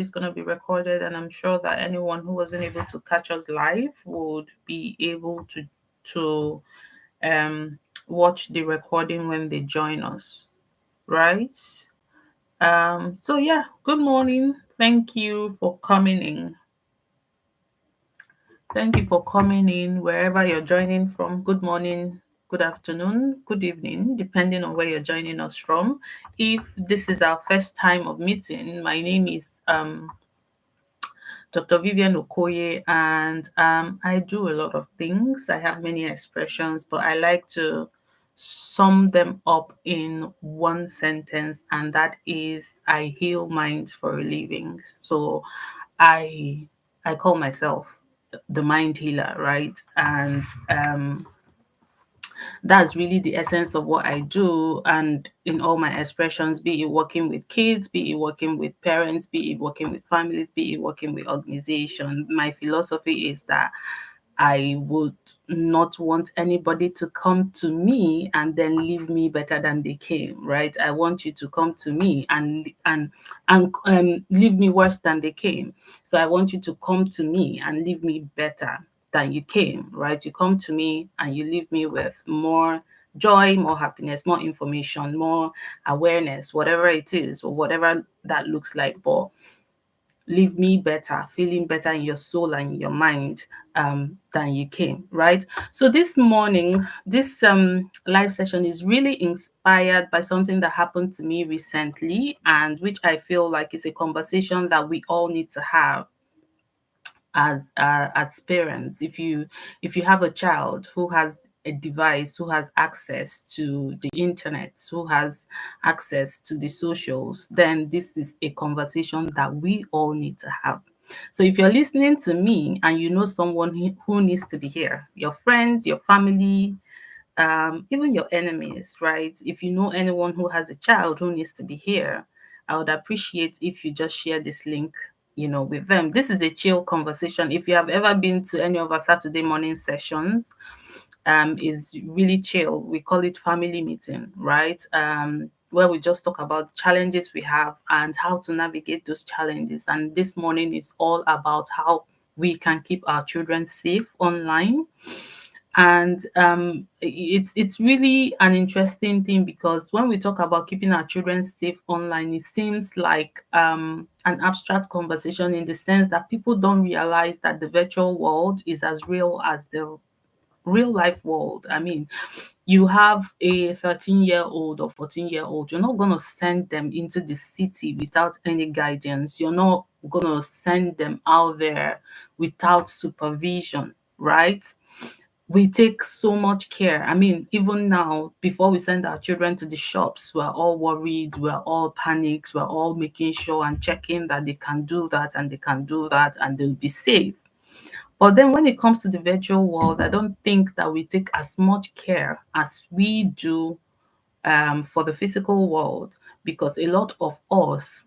is going to be recorded, and I'm sure that anyone who wasn't able to catch us live would be able to um watch the recording when they join us, right? So yeah, good morning. Thank you for coming in. Thank you for coming in wherever you're joining from. Good morning, good afternoon, good evening, depending on where you're joining us from. If this is our first time of meeting, my name is Dr. Vivian Okoye, and I do a lot of things. I have many expressions, but I like to sum them up in one sentence, and that is I heal minds for a living. So I I call myself the mind healer, right? And that's really the essence of what I do. And in all my expressions, be it working with kids, be it working with parents, be it working with families, be it working with organizations, my philosophy is that I would not want anybody to come to me and then leave me better than they came, right? I want you to come to me and leave me worse than they came. So I want you to come to me and leave me better than you came, right? You come to me and you leave me with more joy, more happiness, more information, more awareness, whatever it is, or whatever that looks like. But leave me better, feeling better in your soul and in your mind than you came, right? So this morning, this live session is really inspired by something that happened to me recently, and which I feel like is a conversation that we all need to have as parents. If you have a child who has a device, who has access to the internet, who has access to the socials, then this is a conversation that we all need to have. So if you're listening to me and you know someone who needs to be here, your friends, your family, even your enemies, right? If you know anyone who has a child who needs to be here, I would appreciate if you just share this link, with them. This is a chill conversation. If you have ever been to any of our Saturday morning sessions, is really chill. We call it family meeting, right? Where we just talk about challenges we have and how to navigate those challenges. And this morning is all about how we can keep our children safe online. And it's really an interesting thing, because when we talk about keeping our children safe online, it seems like an abstract conversation, in the sense that people don't realize that the virtual world is as real as the real life world. I mean, you have a 13-year-old or 14-year-old, you're not going to send them into the city without any guidance. You're not going to send them out there without supervision, right? We take so much care. I mean, even now, before we send our children to the shops, we're all worried, we're all panicked, we're all making sure and checking that they can do that and they can do that and they'll be safe. But then when it comes to the virtual world, I don't think that we take as much care as we do for the physical world, because a lot of us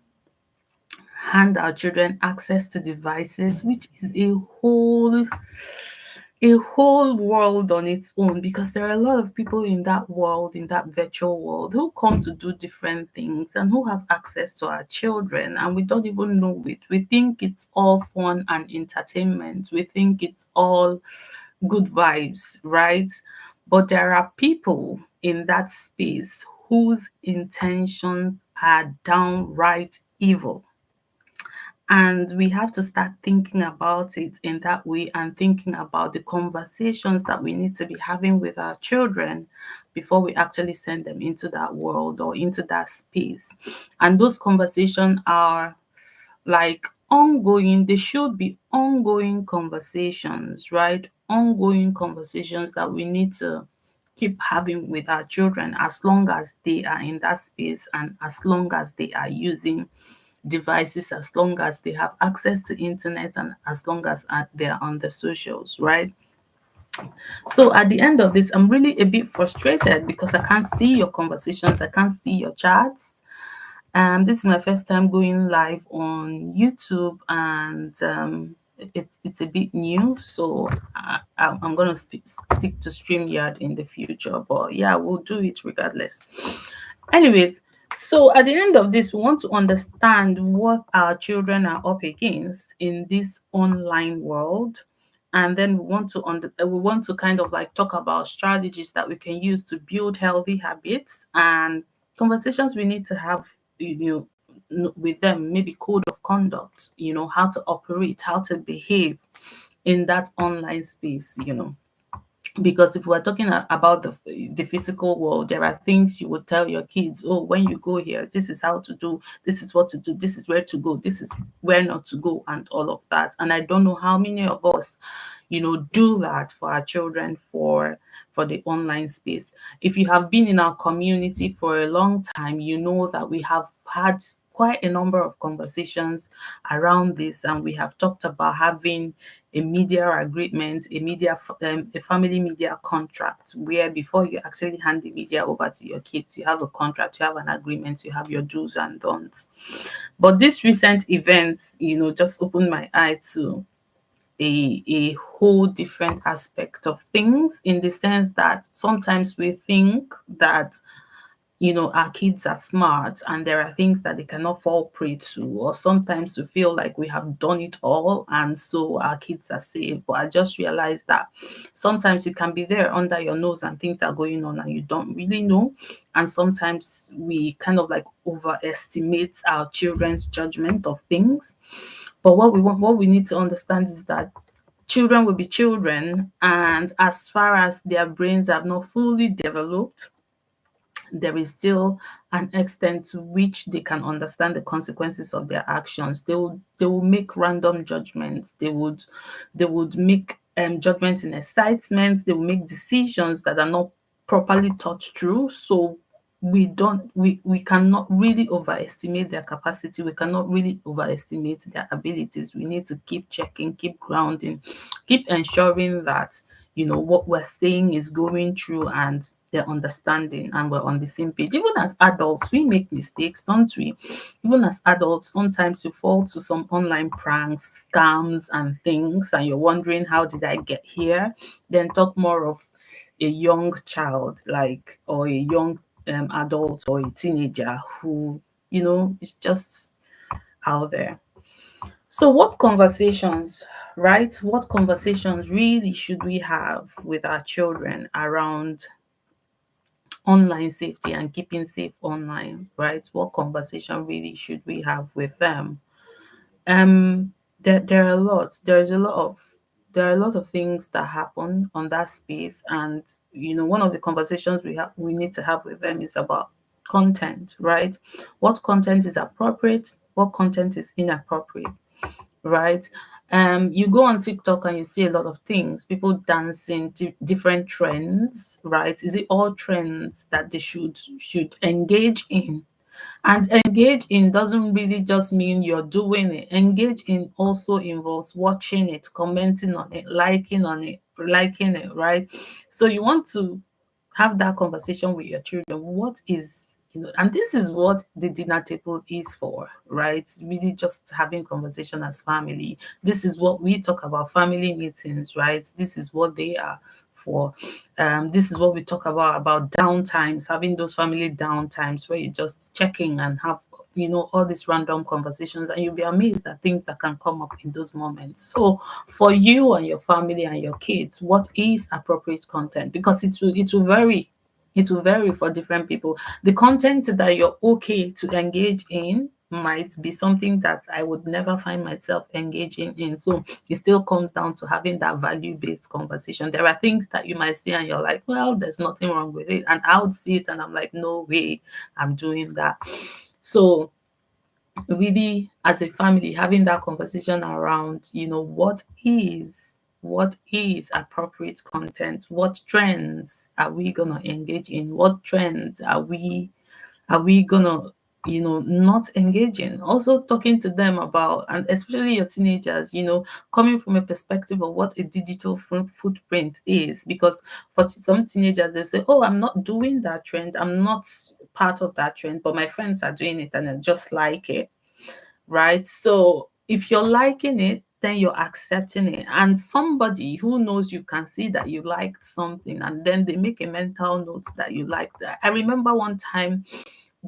hand our children access to devices, which is a whole world on its own, because there are a lot of people in that world, in that virtual world, who come to do different things and who have access to our children, and we don't even know it. We think it's all fun and entertainment. We think it's all good vibes, right? But there are people in that space whose intentions are downright evil. And we have to start thinking about it in that way, and thinking about the conversations that we need to be having with our children before we actually send them into that world or into that space. And those conversations are like ongoing. They should be ongoing conversations, right? Ongoing conversations that we need to keep having with our children, as long as they are in that space and as long as they are using devices, as long as they have access to internet, and as long as they're on the socials, right? So at the end of this, I'm really a bit frustrated because I can't see your conversations, I can't see your chats. This is my first time going live on YouTube, and it's a bit new, so I'm gonna stick to StreamYard in the future. But yeah, we'll do it regardless. Anyways, So at the end of this, we want to understand what our children are up against in this online world. And then we want to kind of like talk about strategies that we can use to build healthy habits and conversations we need to have, with them, maybe code of conduct, how to operate, how to behave in that online space. Because if we're talking about the physical world, there are things you would tell your kids. Oh, when you go here, this is how to do, this is what to do, this is where to go, this is where not to go, and all of that. And I don't know how many of us, do that for our children, for the online space. If you have been in our community for a long time, you know that we have had quite a number of conversations around this, and we have talked about having a media agreement, a family media contract, where before you actually hand the media over to your kids, you have a contract, you have an agreement, you have your do's and don'ts. But this recent event, just opened my eye to a whole different aspect of things, in the sense that sometimes we think that our kids are smart and there are things that they cannot fall prey to, or sometimes we feel like we have done it all and so our kids are safe. But I just realized that sometimes it can be there under your nose and things are going on and you don't really know. And sometimes we kind of like overestimate our children's judgment of things. But what we need to understand is that children will be children, and as far as their brains have not fully developed, there is still an extent to which they can understand the consequences of their actions. They will make random judgments. They would make judgments in excitement. They will make decisions that are not properly thought through. So we cannot really overestimate their capacity. We cannot really overestimate their abilities. We need to keep checking, keep grounding, keep ensuring that what we're saying is going through and they're understanding and we're on the same page. Even as adults, we make mistakes, don't we? Even as adults, sometimes you fall to some online pranks, scams, and things, and you're wondering, how did I get here? Then talk more of a young child, like, or a young adult or a teenager who, is just out there. So, what conversations, right? What conversations really should we have with our children around online safety and keeping safe online, right? What conversation really should we have with them? There are a lot. There are a lot of things that happen on that space, and one of the conversations we need to have with them is about content, right? What content is appropriate? What content is inappropriate? Right? You go on TikTok and you see a lot of things, people dancing to different trends, right? Is it all trends that they should engage in? And engage in doesn't really just mean you're doing it. Engage in also involves watching it, commenting on it, liking it, right? So you want to have that conversation with your children. What is, and this is what the dinner table is for, right? Really just having conversation as family. This is what we talk about, family meetings, right? This is what they are for. This is what we talk about downtimes, having those family downtimes where you just checking and have all these random conversations, and you'll be amazed at things that can come up in those moments. So for you and your family and your kids, what is appropriate content? Because it will vary for different people. The content that you're okay to engage in might be something that I would never find myself engaging in. So it still comes down to having that value-based conversation. There are things that you might see and you're like, well, there's nothing wrong with it. And I would see it and I'm like, no way, I'm doing that. So really, as a family, having that conversation around, what is appropriate content, what trends are we gonna engage in, what trends are we gonna not engaging. Also talking to them about, and especially your teenagers, coming from a perspective of what a digital footprint is. Because for some teenagers, they say, oh, I'm not doing that trend, I'm not part of that trend, but my friends are doing it and I just like it, right? So if you're liking it, then you're accepting it. And somebody who knows, you can see that you liked something, and then they make a mental note that you like that. I remember one time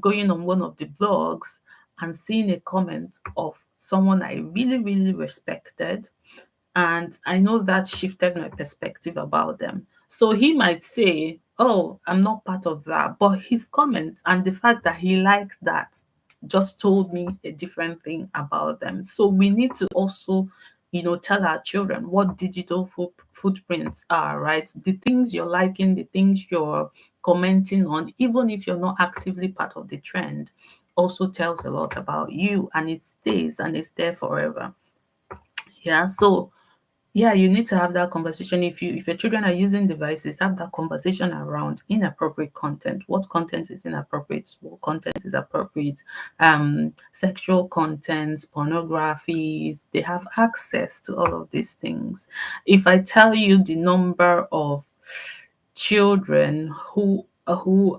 going on one of the blogs and seeing a comment of someone I really, really respected, and I know that shifted my perspective about them. So he might say, "Oh, I'm not part of that," but his comments and the fact that he likes that just told me a different thing about them. So we need to also, tell our children what digital footprints are, right? The things you're liking, the things you're commenting on, even if you're not actively part of the trend, also tells a lot about you, and it stays and it's there forever. Yeah. So yeah, you need to have that conversation. If your children are using devices, have that conversation around inappropriate content. What content is inappropriate? What content is appropriate? Sexual content, pornography. They have access to all of these things. If I tell you the number of children who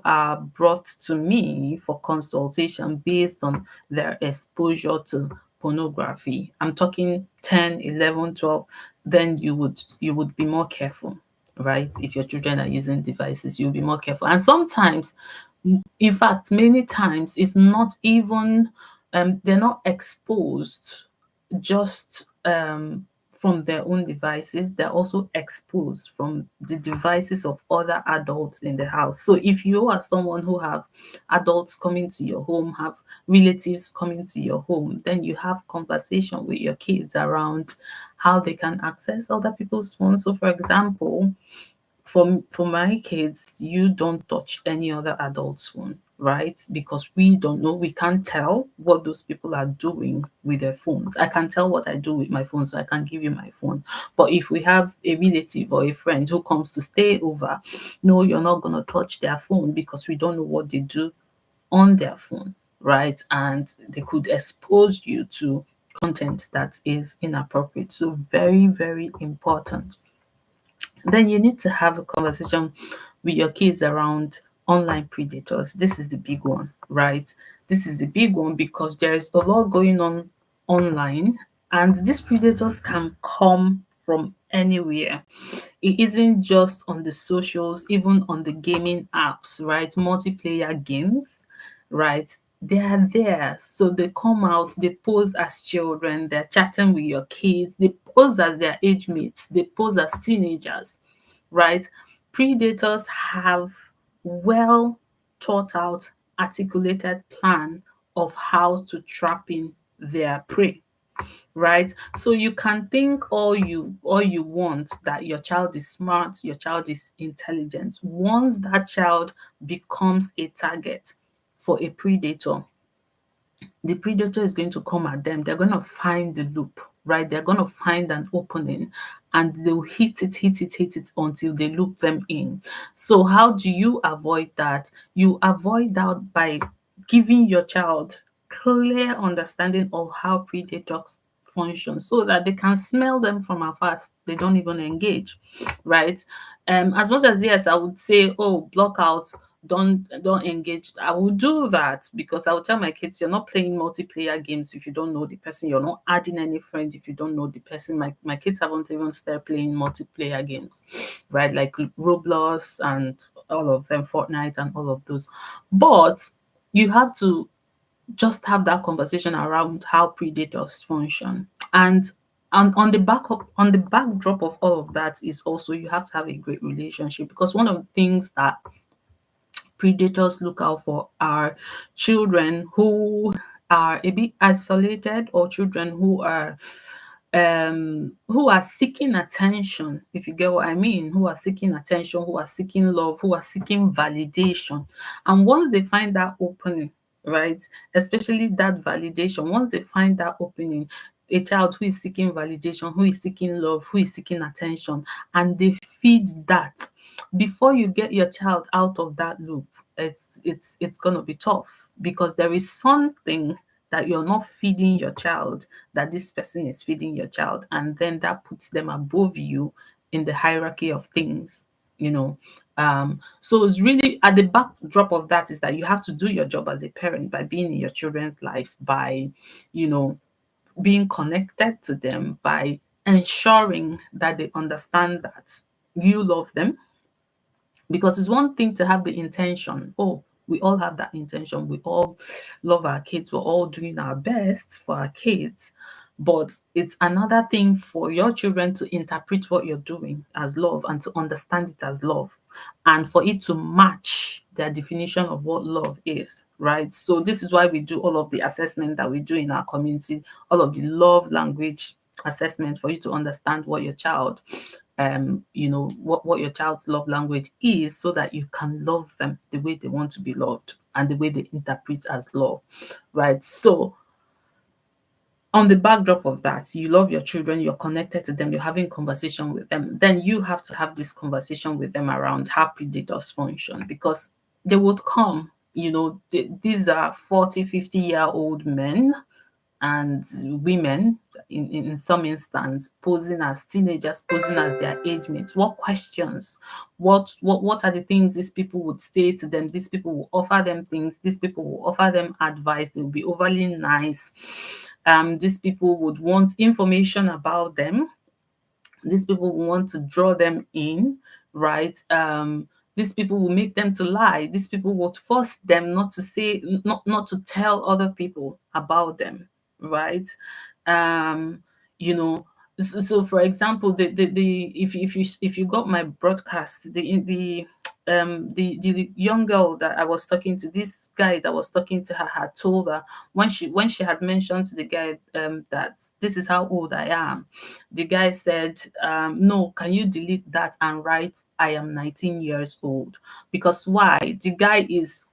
are brought to me for consultation based on their exposure to pornography, I'm talking 10, 11, 12, then you would be more careful, right? If your children are using devices, you'll be more careful. And sometimes, in fact, many times, it's not even they're not exposed just from their own devices. They're also exposed from the devices of other adults in the house. So if you are someone who have adults coming to your home, have relatives coming to your home, then you have conversation with your kids around how they can access other people's phones. So for example, for my kids, you don't touch any other adult's phone, right? Because we don't know, we can't tell what those people are doing with their phones. I can tell what I do with my phone, so I can give you my phone. But if we have a relative or a friend who comes to stay over, no, you're not gonna touch their phone because we don't know what they do on their phone, right? And they could expose you to content that is inappropriate. So very, very important. Then you need to have a conversation with your kids around online predators. This is the big one, right? This is the big one because there is a lot going on online, and these predators can come from anywhere. It isn't just on the socials, even on the gaming apps, right? Multiplayer games, right? They are there. So they come out, they pose as children, they're chatting with your kids, they pose as their age mates, they pose as teenagers, right? Predators have well thought out, articulated plan of how to trap in their prey, right? So you can think all you want that your child is smart, your child is intelligent. Once that child becomes a target for a predator, the predator is going to come at them. They're going to find the loop, right? They're going to find an opening, and they'll hit it until they loop them in. So how do you avoid that? You avoid that by giving your child clear understanding of how predators function, so that they can smell them from afar. They don't even engage, right? As much as, yes, I would say, oh, block out, don't engage. I will do that because I will tell my kids, you're not playing multiplayer games if you don't know the person. You're not adding any friend if you don't know the person. My kids haven't even started playing multiplayer games, right? Like Roblox and all of them, Fortnite and all of those. But you have to just have that conversation around how predators function. And on the backdrop of all of that is also, you have to have a great relationship, because one of the things that predators look out for are children who are a bit isolated, or children who are seeking attention, if you get what I mean, who are seeking attention, who are seeking love, who are seeking validation. And once they find that opening, right, especially that validation, once they find that opening, a child who is seeking validation, who is seeking love, who is seeking attention, and they feed that, before you get your child out of that loop, it's gonna be tough, because there is something that you're not feeding your child that this person is feeding your child, and then that puts them above you in the hierarchy of things, you know. So it's really, at the backdrop of that, is that you have to do your job as a parent by being in your children's life, by, you know, being connected to them, by ensuring that they understand that you love them. Because it's one thing to have the intention, oh, We all have that intention. We all love our kids. We're all doing our best for our kids. But it's another thing for your children to interpret what you're doing as love and to understand it as love, and for it to match their definition of what love is, right? So this is why we do all of the assessment that we do in our community, all of the love language assessment, for you to understand what your child what your child's love language is, so that you can love them the way they want to be loved and the way they interpret as love, right? So on the backdrop of that, you love your children, you're connected to them, you're having conversation with them, then you have to have this conversation with them around how predators function, because they would come, these are 40, 50-year-old men and women, in some instance, posing as teenagers, posing as their age mates. What questions, what are the things these people would say to them? These people will offer them things, these people will offer them advice, they will be overly nice. These people would want information about them, these people will want to draw them in, right? These people will make them to lie. These people will force them not to say, not to tell other people about them, right? Um, you know, so for example, the if you got my broadcast, the young girl that I was talking to, this guy that was talking to her had told her, when she had mentioned to the guy that this is how old I am, the guy said, no, can you delete that and write I am 19 years old? Because why? The guy is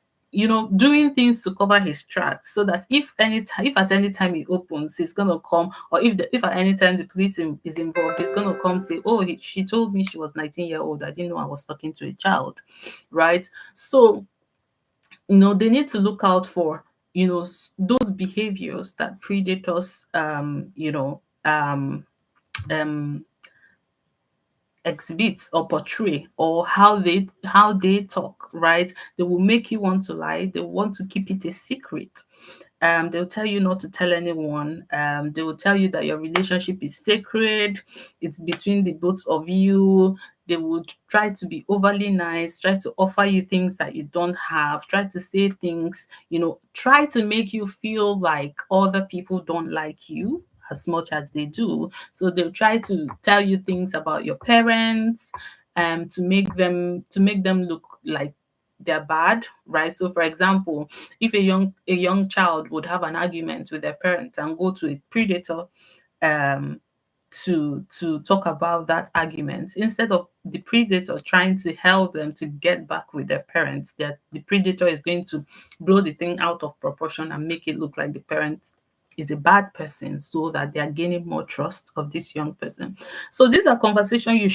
doing things to cover his tracks, so that if at any time he opens, he's gonna come, or if at any time the police is involved, he's gonna come say, oh, she told me she was 19 year old. I didn't know I was talking to a child, right? So they need to look out for those behaviors that predators um exhibit or portray, or how they talk, right? They will make you want to lie, they want to keep it a secret. They'll tell you not to tell anyone. They will tell you that your relationship is sacred, it's between the both of you. They would try to be overly nice, try to offer you things that you don't have, try to say things, try to make you feel like other people don't like you as much as they do. So they'll try to tell you things about your parents, to make them look like they're bad, right? So for example, if a young child would have an argument with their parents and go to a predator, um to talk about that argument, instead of the predator trying to help them to get back with their parents, that the predator is going to blow the thing out of proportion and make it look like the parent is a bad person, so that they are gaining more trust of this young person. So these are conversations you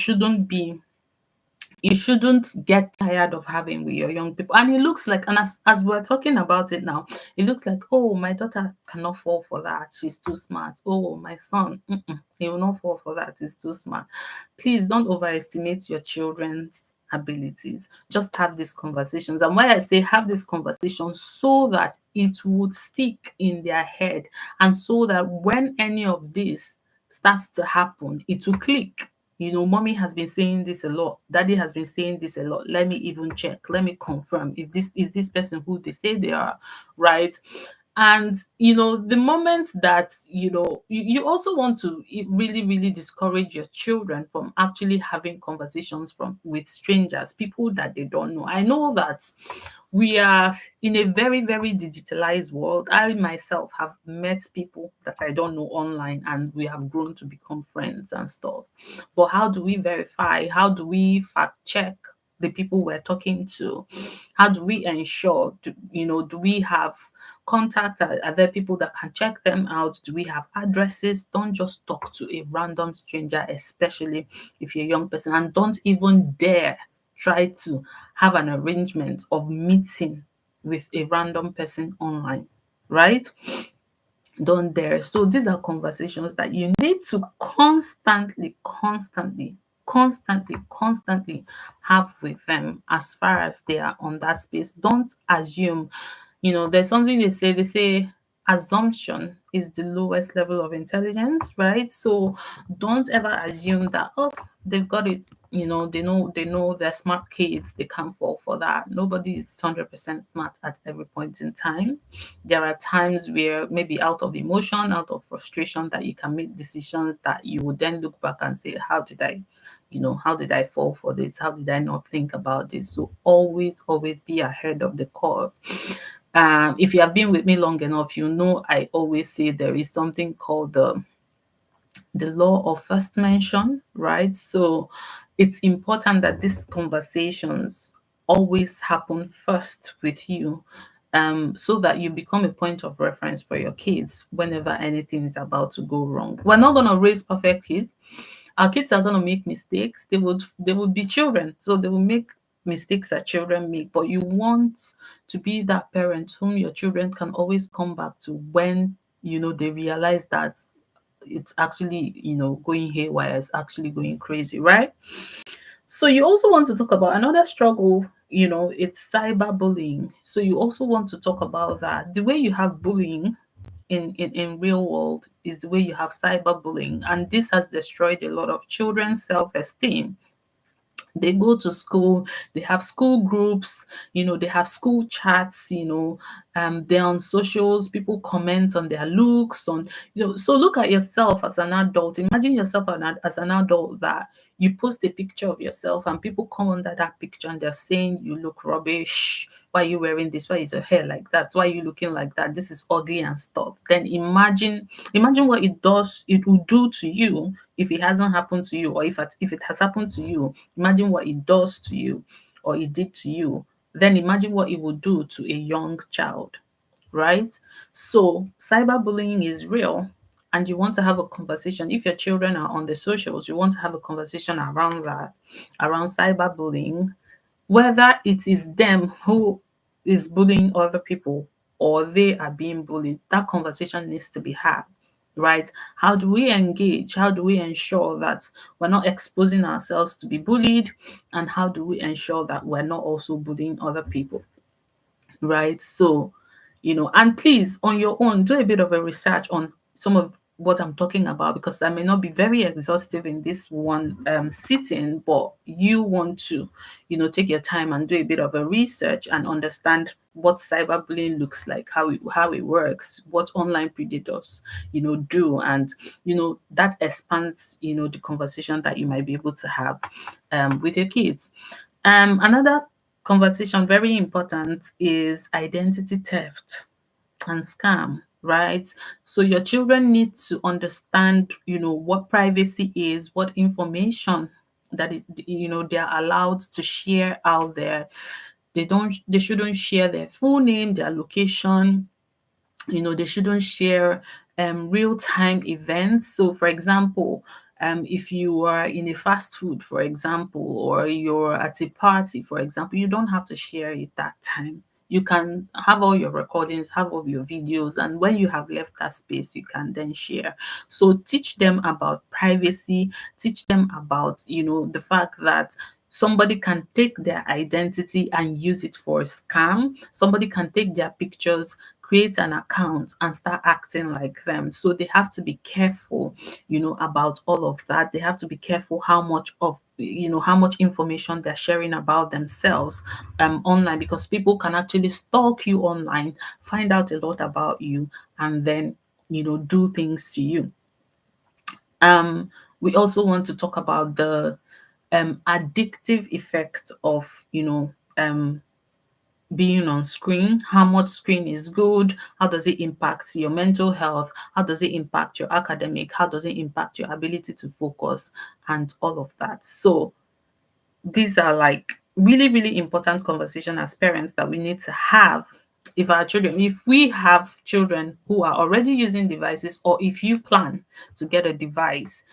shouldn't get tired of having with your young people. And it looks like, and as we're talking about it now, it looks like, oh, my daughter cannot fall for that, she's too smart. Oh, my son, he will not fall for that, he's too smart. Please don't overestimate your children's abilities. Just have these conversations. And why I say have these conversations, so that it would stick in their head, and so that when any of this starts to happen, it will click. Mommy has been saying this a lot, daddy has been saying this a lot, let me even check, let me confirm if this is this person who they say they are, right? And the moment that you also want to really really discourage your children from actually having conversations with strangers, people that they don't know. I know that we are in a very very digitalized world. I myself have met people that I don't know online, and we have grown to become friends and stuff. But how do we verify, how do we fact check the people we're talking to? How do we ensure, do we have contact? Are there people that can check them out? Do we have addresses? Don't just talk to a random stranger, especially if you're a young person, and don't even dare try to have an arrangement of meeting with a random person online, right? Don't dare. So these are conversations that you need to constantly have with them, as far as they are on that space. Don't assume. There's something they say assumption is the lowest level of intelligence, right? So don't ever assume that, oh, they've got it They know they're smart kids. They can't fall for that. Nobody is 100% smart at every point in time. There are times where maybe out of emotion, out of frustration, that you can make decisions that you would then look back and say, how did I fall for this? How did I not think about this? So always be ahead of the curve. If you have been with me long enough, I always say there is something called the law of first mention, right? So it's important that these conversations always happen first with you, so that you become a point of reference for your kids whenever anything is about to go wrong. We're not going to raise perfect kids. Our kids are going to make mistakes. They would be children, so they will make mistakes that children make. But you want to be that parent whom your children can always come back to when they realize that it's actually going haywire, it's actually going crazy, right? So you also want to talk about another struggle. It's cyberbullying. So you also want to talk about that. The way you have bullying in real world is the way you have cyberbullying, and this has destroyed a lot of children's self-esteem. They go to school, they have school groups, they have school chats, they're on socials, people comment on their looks, so look at yourself as an adult. Imagine yourself as an adult that you post a picture of yourself and people come under that picture and they're saying you look rubbish. Why are you wearing this? Why is your hair like that? Why are you looking like that? This is ugly and stuff. Then imagine what it will do to you if it hasn't happened to you, or if it has happened to you. Imagine what it does to you, or it did to you. Then imagine what it will do to a young child, right? So cyberbullying is real, and you want to have a conversation. If your children are on the socials, you want to have a conversation around that, around cyberbullying, whether it is them who is bullying other people or they are being bullied. That conversation needs to be had, right? How do we engage? How do we ensure that we're not exposing ourselves to be bullied? And how do we ensure that we're not also bullying other people? Right? So, and please, on your own, do a bit of a research on some of what I'm talking about, because I may not be very exhaustive in this one sitting, but you want to, take your time and do a bit of a research and understand what cyberbullying looks like, how it works, what online predators, do, and that expands, the conversation that you might be able to have with your kids. Another conversation, very important, is identity theft and scam, right? So your children need to understand, what privacy is, what information that they are allowed to share out there. They shouldn't share their full name, their location. They shouldn't share real-time events. So for example, if you are in a fast food, for example, or you're at a party, for example, you don't have to share it that time. You can have all your recordings, have all your videos, and when you have left that space, you can then share. So teach them about privacy, teach them about, the fact that somebody can take their identity and use it for a scam. Somebody can take their pictures, create an account, and start acting like them. So they have to be careful, about all of that. They have to be careful how much information they're sharing about themselves online, because people can actually stalk you online, find out a lot about you, and then do things to you. Um, we also want to talk about the addictive effect of being on screen. How much screen is good? How does it impact your mental health? How does it impact your academic? How does it impact your ability to focus, and all of that? So these are like really, really important conversation as parents that we need to have. If we have children who are already using devices, or if you plan to get a device,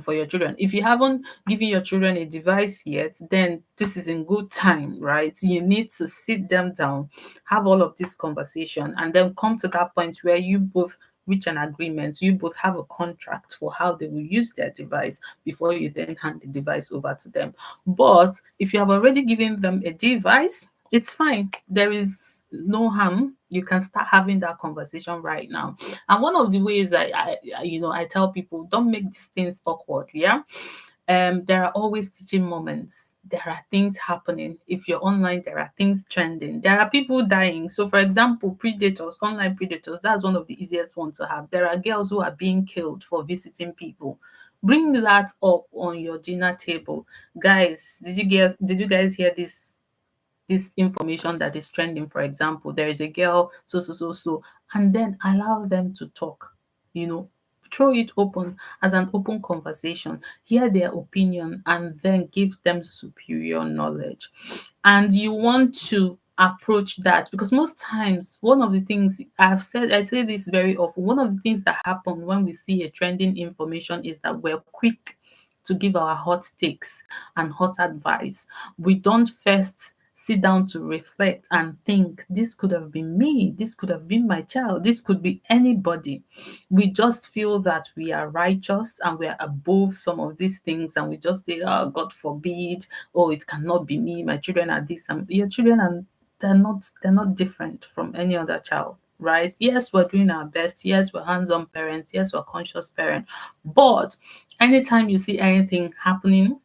for your children, if you haven't given your children a device yet, then this is in good time, right? You need to sit them down, have all of this conversation, and then come to that point where you both reach an agreement, you both have a contract for how they will use their device before you then hand the device over to them. But if you have already given them a device, it's fine. There is no harm. You can start having that conversation right now. And one of the ways I tell people, don't make these things awkward. Yeah. There are always teaching moments. There are things happening. If you're online, there are things trending. There are people dying. So, for example, predators, online predators, that's one of the easiest ones to have. There are girls who are being killed for visiting people. Bring that up on your dinner table. Guys, did you guys hear this information that is trending? For example, there is a girl, so, and then allow them to talk, you know, throw it open as an open conversation, hear their opinion, and then give them superior knowledge. And you want to approach that, because most times one of the things I say this very often, one of the things that happen when we see a trending information is that we're quick to give our hot takes and hot advice. We don't first sit down to reflect and think, this could have been me, this could have been my child, this could be anybody. We just feel that we are righteous and we are above some of these things, and we just say, oh, God forbid, oh, it cannot be me, my children are this, and your children are, they're not different from any other child, right? Yes, we're doing our best. Yes, we're hands-on parents. Yes, we're conscious parents. But anytime you see anything happening,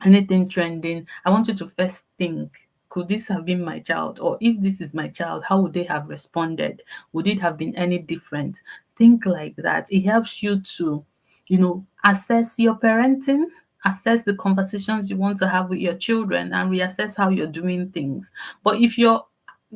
anything trending, I want you to first think, could this have been my child? Or if this is my child, how would they have responded? Would it have been any different? Think like that. It helps you to, assess your parenting, assess the conversations you want to have with your children, and reassess how you're doing things. But if you're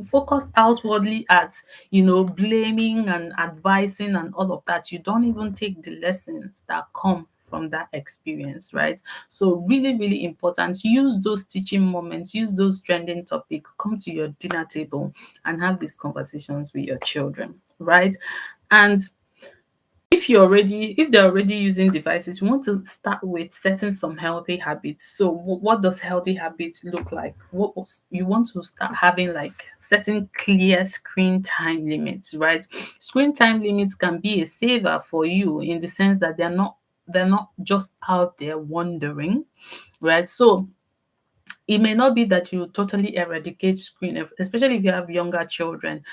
focused outwardly at, blaming and advising and all of that, you don't even take the lessons that come from that experience, right? So really, really important. Use those teaching moments, use those trending topics, come to your dinner table and have these conversations with your children, right? And if they're already using devices, you want to start with setting some healthy habits. So what does healthy habits look like? You want to start having, like, setting clear screen time limits, right? Screen time limits can be a saver for you, in the sense that they're not just out there wandering, right? So it may not be that you totally eradicate screen, especially if you have younger children.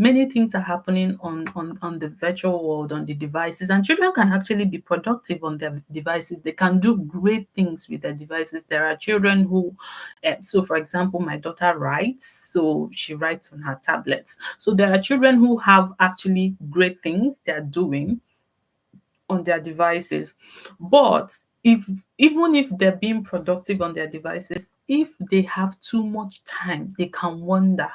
Many things are happening on the virtual world, on the devices, and children can actually be productive on their devices. They can do great things with their devices. There are children who, so for example, my daughter writes, so she writes on her tablets. So there are children who have actually great things they're doing on their devices. But if even if they're being productive on their devices, if they have too much time, they can wander.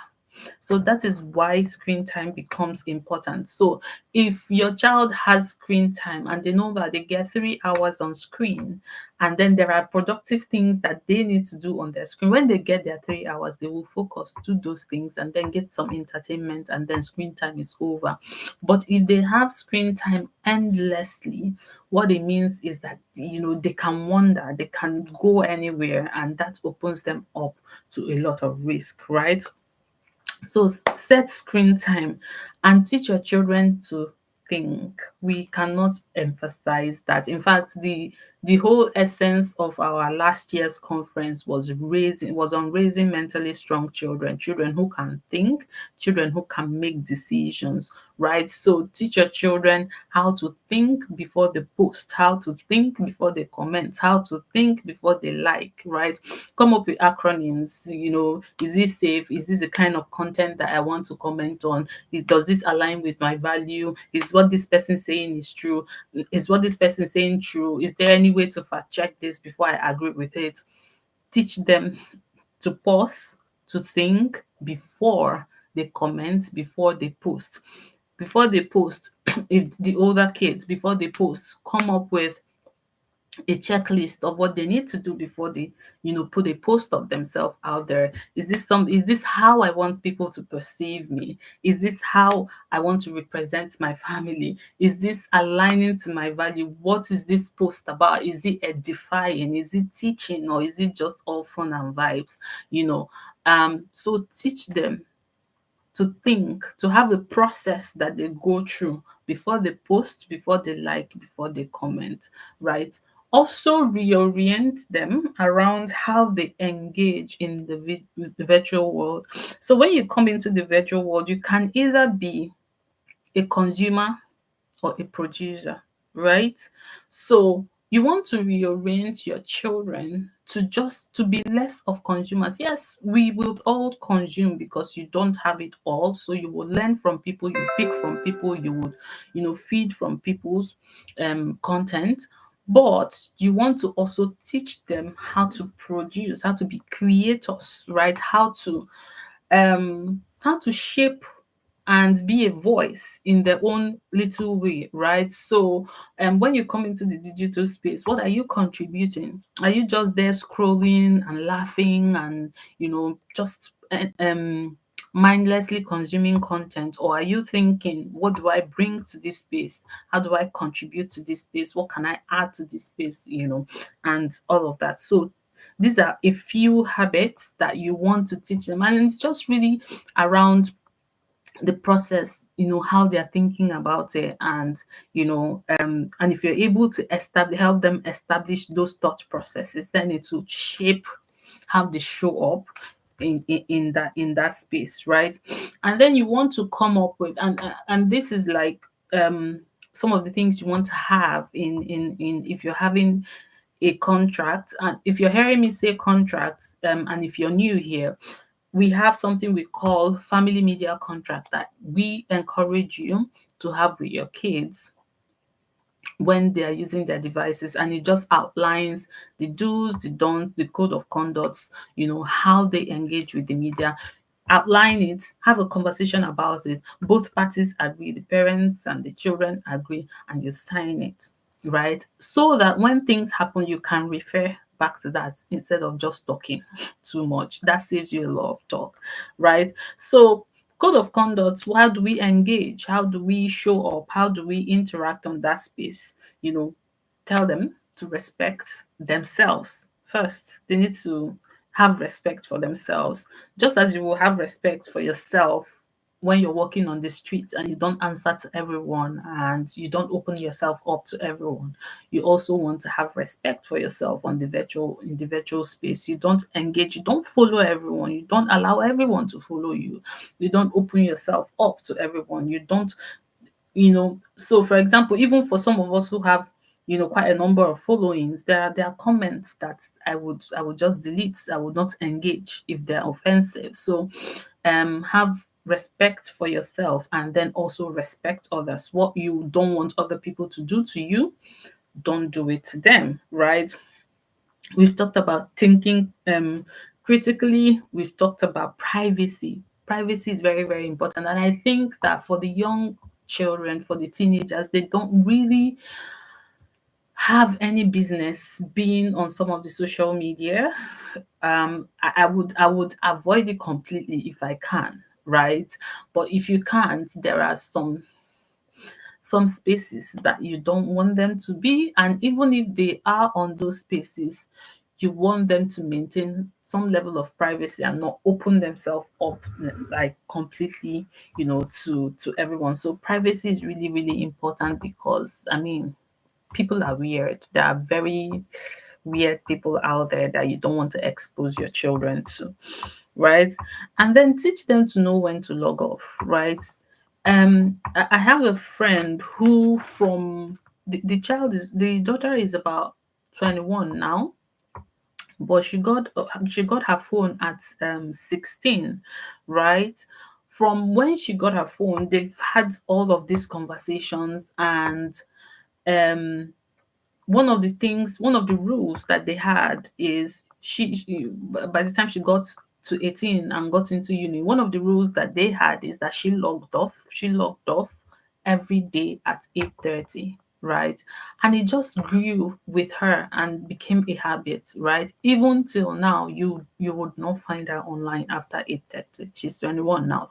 So that is why screen time becomes important. So if your child has screen time and they know that they get 3 hours on screen, and then there are productive things that they need to do on their screen, when they get their 3 hours, they will focus, do those things, and then get some entertainment, and then screen time is over. But if they have screen time endlessly, what it means is that, they can wander, they can go anywhere, and that opens them up to a lot of risk, right? So set screen time and teach your children to think. We cannot emphasize that. In fact, the whole essence of our last year's conference was on raising mentally strong children, children who can think, children who can make decisions, right? So teach your children how to think before they post, how to think before they comment, how to think before they like, right? Come up with acronyms. Is this safe? Is this the kind of content that I want to comment on? Does this align with my value? Is what this person saying is true? Is what this person saying true? Is there any way to fact check this before I agree with it? Teach them to pause, to think before they comment, before they post. Before they post, if the older kids, before they post, come up with a checklist of what they need to do before they, put a post of themselves out there. Is this how I want people to perceive me? Is this how I want to represent my family? Is this aligning to my value? What is this post about? Is it edifying? Is it teaching? Or is it just all fun and vibes? So teach them to think, to have the process that they go through before they post, before they like, before they comment, right? Also reorient them around how they engage in the virtual world. So when you come into the virtual world, you can either be a consumer or a producer, right? So You want to reorient your children to be less of consumers. Yes, we will all consume because you don't have it all. So you will learn from people, you pick from people, you would, feed from people's content. But you want to also teach them how to produce, how to be creators, right? How to shape and be a voice in their own little way, right? So when you come into the digital space, what are you contributing? Are you just there scrolling and laughing and just mindlessly consuming content, or are you thinking, what do I bring to this space? How do I contribute to this space? What can I add to this space? And all of that. So these are a few habits that you want to teach them, and it's just really around the process, how they're thinking about it, and if you're able to help them establish those thought processes, then it will shape how they show up in that space, right? And then you want to come up with, and this is like some of the things you want to have in if you're having a contract. And if you're hearing me say contract, and if you're new here, we have something we call family media contract that we encourage you to have with your kids when they are using their devices, and it just outlines the do's, the don'ts, the code of conduct, how they engage with the media. Outline it, have a conversation about it. Both parties agree, the parents and the children agree, and you sign it, right? So that when things happen, you can refer back to that instead of just talking too much. That saves you a lot of talk, right? So code of conduct, how do we engage? How do we show up? How do we interact on that space? Tell them to respect themselves first. They need to have respect for themselves, just as you will have respect for yourself when you're walking on the streets and you don't answer to everyone and you don't open yourself up to everyone. You also want to have respect for yourself on the virtual space. You don't engage, you don't follow everyone, you don't allow everyone to follow you, you don't open yourself up to everyone, you don't so for example, even for some of us who have quite a number of followings, there are comments that I would just delete. I would not engage if they're offensive. So have respect for yourself, and then also respect others. What you don't want other people to do to you, don't do it to them, right? We've talked about thinking critically. We've talked about privacy. Privacy is very, very important. And I think that for the young children, for the teenagers, they don't really have any business being on some of the social media. I would avoid it completely if I can, right? But if you can't, there are some spaces that you don't want them to be. And even if they are on those spaces, you want them to maintain some level of privacy and not open themselves up like completely, to everyone. So privacy is really, really important, because I mean, people are weird. There are very weird people out there that you don't want to expose your children to, right? And then teach them to know when to log off, right? I have a friend who, from the daughter is about 21 now, but she got her phone at 16, right? From when she got her phone, they've had all of these conversations, and um one of the rules that they had is by the time she got to 18 and got into uni, one of the rules that they had is that she logged off every day at 8:30, right? And it just grew with her and became a habit, right? Even till now, you would not find her online after 8:30. She's 21 now.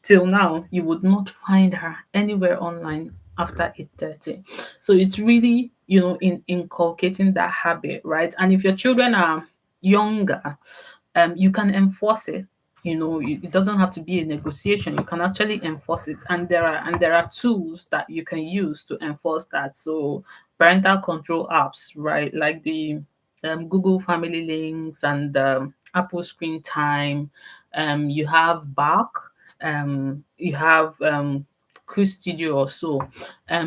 Till now, you would not find her anywhere online after 8:30. So it's really, in inculcating that habit, right? And if your children are younger, you can enforce it. It doesn't have to be a negotiation. You can actually enforce it, and there are tools that you can use to enforce that. So parental control apps, right, like the Google Family Links and Apple Screen Time. You have Bark. You have Cruise Studio or so.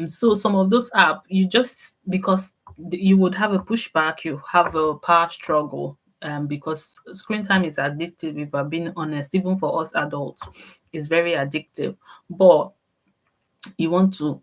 So some of those apps, you just, because you would have a pushback, you have a power struggle, because screen time is addictive. If I'm being honest, even for us adults, it's very addictive. But you want to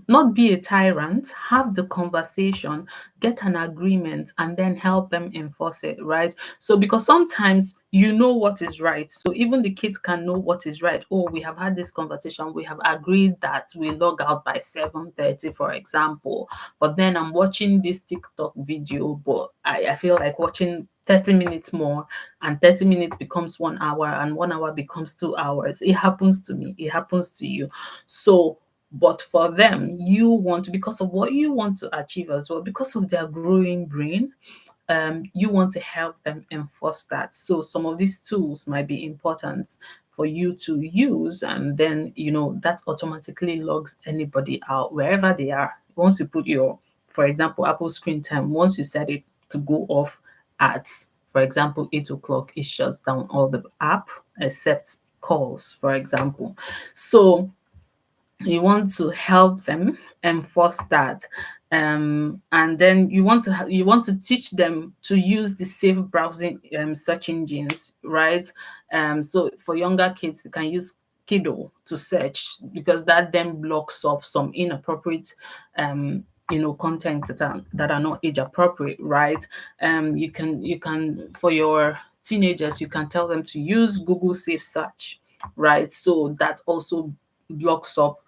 not be a tyrant, have the conversation, get an agreement, and then help them enforce it, right? So because sometimes you know what is right, so even the kids can know what is right. Oh, we have had this conversation, we have agreed that we log out by 7:30, for example, but then I'm watching this TikTok video, but I feel like watching 30 minutes more, and 30 minutes becomes 1 hour, and 1 hour becomes 2 hours. It happens to me, it happens to you. So but for them, you want to, because of what you want to achieve as well, because of their growing brain, you want to help them enforce that. So some of these tools might be important for you to use, and then that automatically logs anybody out wherever they are. Once you put your, for example, Apple screen time, once you set it to go off at, for example, 8 o'clock, it shuts down all the app except calls, for example. So you want to help them enforce that, and then you want to teach them to use the safe browsing search engines, right? So for younger kids, they can use Kido to search, because that then blocks off some inappropriate content that are not age appropriate, right? You can for your teenagers, you can tell them to use Google Safe Search, right? So that also blocks up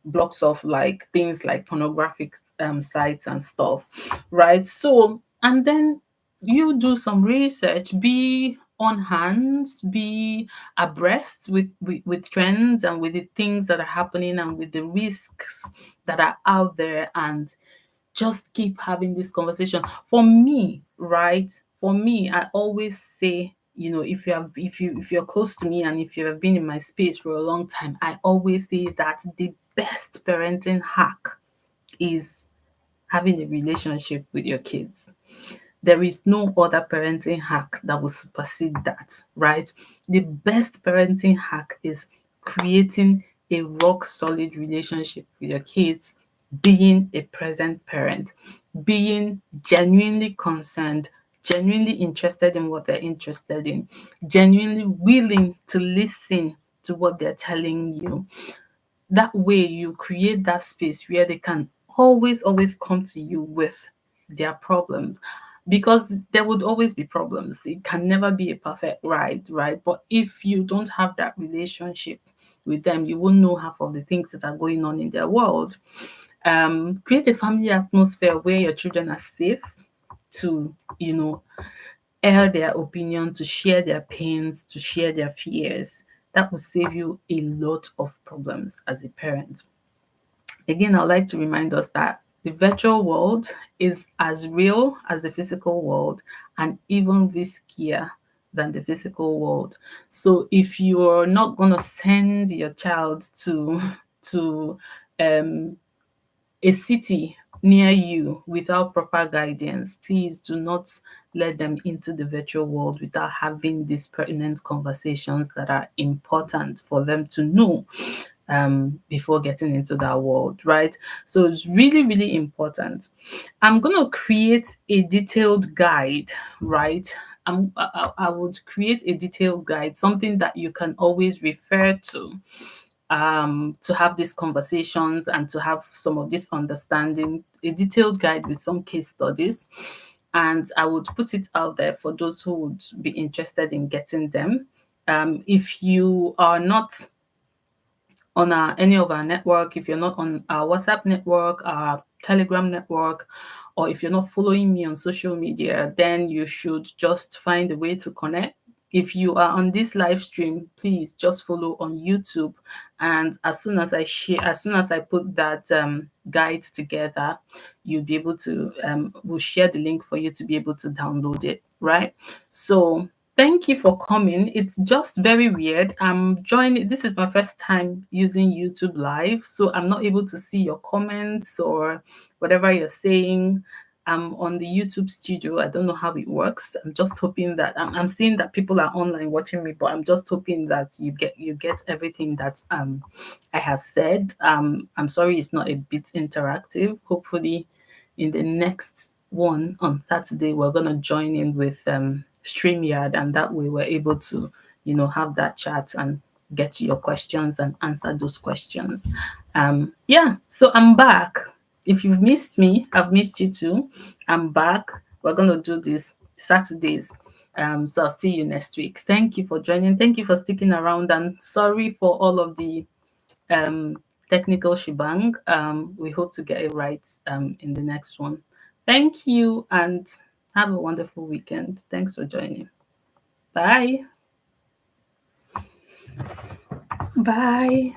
blocks off like things like pornographic sites and stuff, right? So, and then you do some research, be on hands, be abreast with trends and with the things that are happening and with the risks that are out there, and just keep having this conversation. For me, right? For me, I always say, if you're close to me and if you have been in my space for a long time, I always say that the best parenting hack is having a relationship with your kids. There is no other parenting hack that will supersede that, right? The best parenting hack is creating a rock solid relationship with your kids, being a present parent, being genuinely concerned, genuinely interested in what they're interested in, genuinely willing to listen to what they're telling you. That way, you create that space where they can always come to you with their problems, because there would always be problems. It can never be a perfect ride, right? But if you don't have that relationship with them, you won't know half of the things that are going on in their world. Create a family atmosphere where your children are safe to, air their opinion, to share their pains, to share their fears. That will save you a lot of problems as a parent. Again, I'd like to remind us that the virtual world is as real as the physical world, and even riskier than the physical world. So if you're not going to send your child to um, a city near you without proper guidance, please do not let them into the virtual world without having these pertinent conversations that are important for them to know before getting into that world, right? So it's really, really important. I'm going to create a detailed guide, right? I would create a detailed guide, something that you can always refer to have these conversations and to have some of this understanding, a detailed guide with some case studies. And I would put it out there for those who would be interested in getting them. If you are not on any of our network, if you're not on our WhatsApp network, our Telegram network, or if you're not following me on social media, then you should just find a way to connect. If you are on this live stream, please just follow on YouTube. And as soon as I put that guide together, you'll be able to, we'll share the link for you to be able to download it, right? So thank you for coming. It's just very weird. I'm joining. This is my first time using YouTube Live, so I'm not able to see your comments or whatever you're saying. I'm on the YouTube studio. I don't know how it works. I'm just hoping that I'm seeing that people are online watching me, but I'm just hoping that you get everything that I have said. I'm sorry it's not a bit interactive. Hopefully, in the next one on Saturday, we're gonna join in with StreamYard, and that way we're able to, have that chat and get to your questions and answer those questions. Yeah, so I'm back. If you've missed me, I've missed you too. I'm back. We're gonna do this Saturdays. So I'll see you next week. Thank you for joining. Thank you for sticking around, and sorry for all of the um, technical shebang. We hope to get it right in the next one. Thank you, and have a wonderful weekend. Thanks for joining. Bye. Bye.